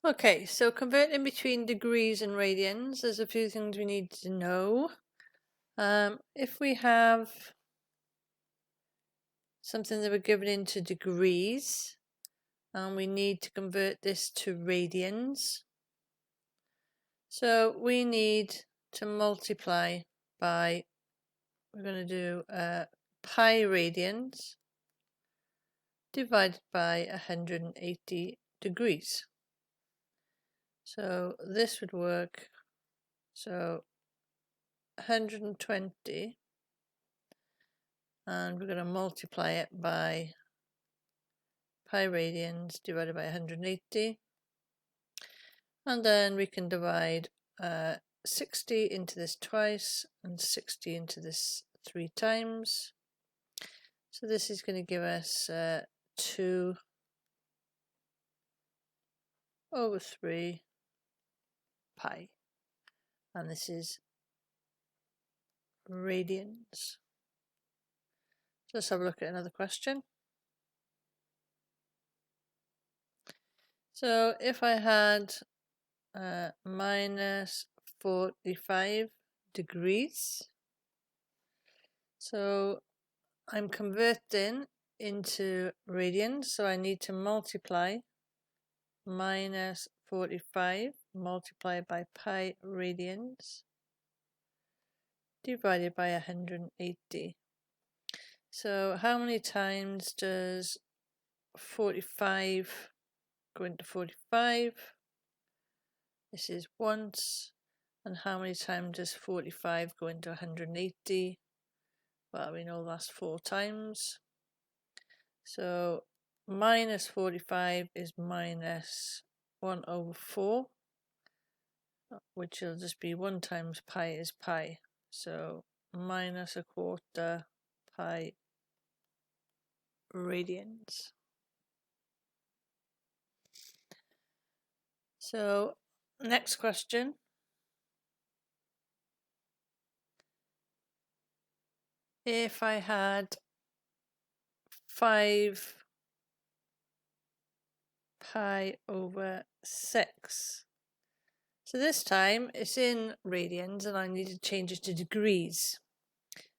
Okay, so converting between degrees and radians, there's a few things we need to know. If we have something that we're given into degrees, and we need to convert this to radians, so we need to multiply by, we're going to do pi radians divided by 180 degrees. So this would work, so 120, and we're going to multiply it by pi radians divided by 180, and then we can divide 60 into this twice and 60 into this 3 times. So this is going to give us 2 over 3 pi, and this is radians. Let's have a look at another question. So if I had minus 45 degrees, so I'm converting into radians, so I need to multiply minus 45 multiplied by pi radians divided by 180. So how many times does 45 go into 45? This is once. And how many times does 45 go into 180? Well, we know that's 4 times. So minus 45 is minus 1 over 4, which will just be 1 times pi is pi. So minus a quarter pi radians. So next question. If I had 5 pi over 6. So this time it's in radians and I need to change it to degrees.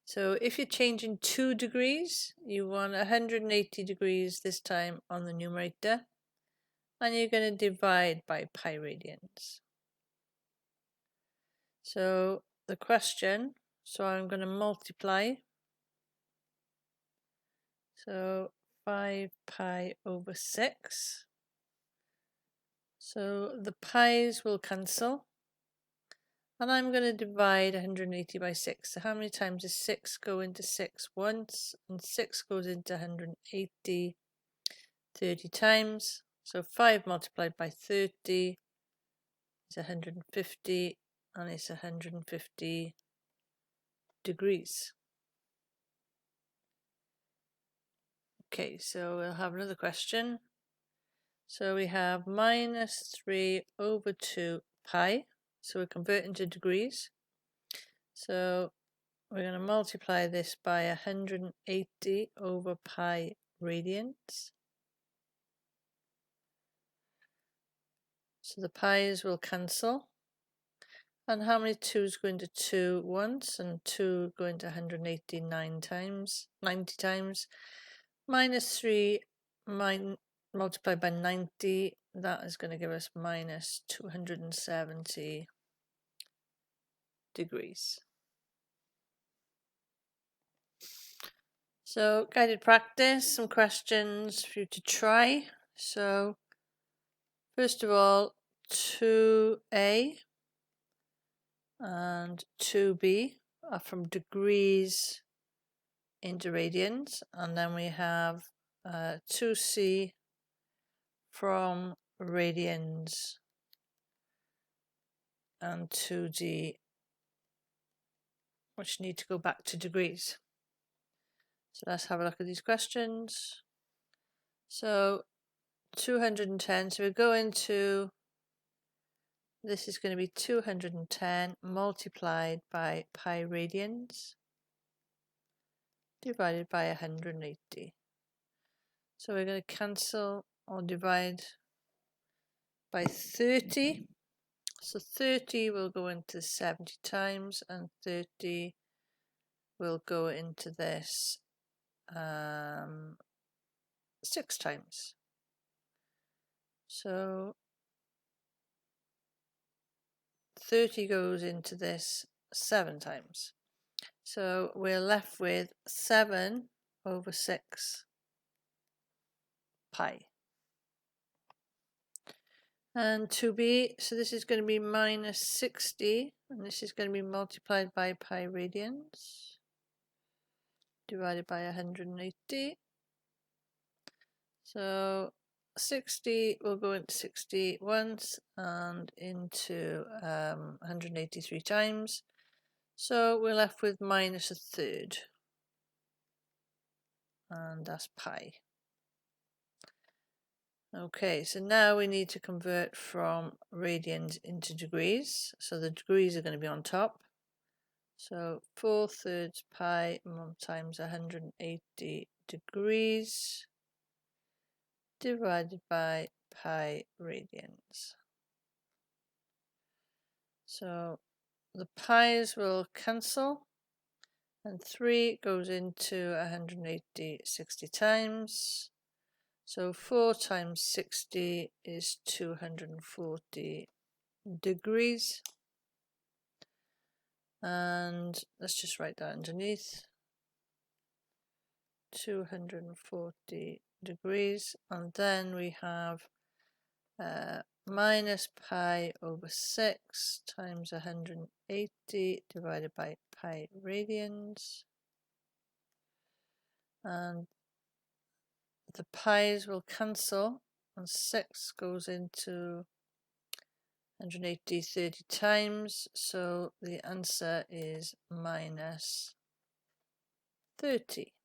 So if you're changing 2 degrees, you want 180 degrees this time on the numerator, and you're going to divide by pi radians. So the question, so I'm going to multiply. So 5 pi over 6. So the pi's will cancel. And I'm going to divide 180 by 6. So how many times does 6 go into 6 once? And 6 goes into 180 30 times. So 5 multiplied by 30 is 150, and it's 150 degrees. Okay, so we'll have another question. So we have minus 3 over 2 pi. So we're converting to degrees. So we're going to multiply this by 180 over pi radians. So the pi's will cancel. And how many 2's go into 2 once? And 2 go into 189 times, 90 times. Minus 3 multiplied by 90, that is going to give us minus 270 degrees. So guided practice, some questions for you to try. So first of all, 2a and 2b are from degrees into radians, and then we have 2c from radians and 2d, which need to go back to degrees. So let's have a look at these questions. So 210, so we go into, this is going to be 210 multiplied by pi radians divided by 180. So we're going to cancel or divide by 30. So 30 will go into 70 times, and 30 will go into this 6 times. So 30 goes into this 7 times. So we're left with 7 over 6 pi. And 2b, so this is going to be minus 60, and this is going to be multiplied by pi radians, divided by 180. So 60 will go into 60 once and into 183 times. So we're left with minus a third, and that's pi. Okay, so now we need to convert from radians into degrees. So the degrees are going to be on top. So 4/3 pi times 180 degrees divided by pi radians. So the pi's will cancel, and 3 goes into 180 60 times. So 4 times 60 is 240 degrees. And let's just write that underneath. 240 degrees. And then we have minus pi over 6 times 180 divided by pi radians. And the pi's will cancel, and 6 goes into 180 30 times, so the answer is minus 30.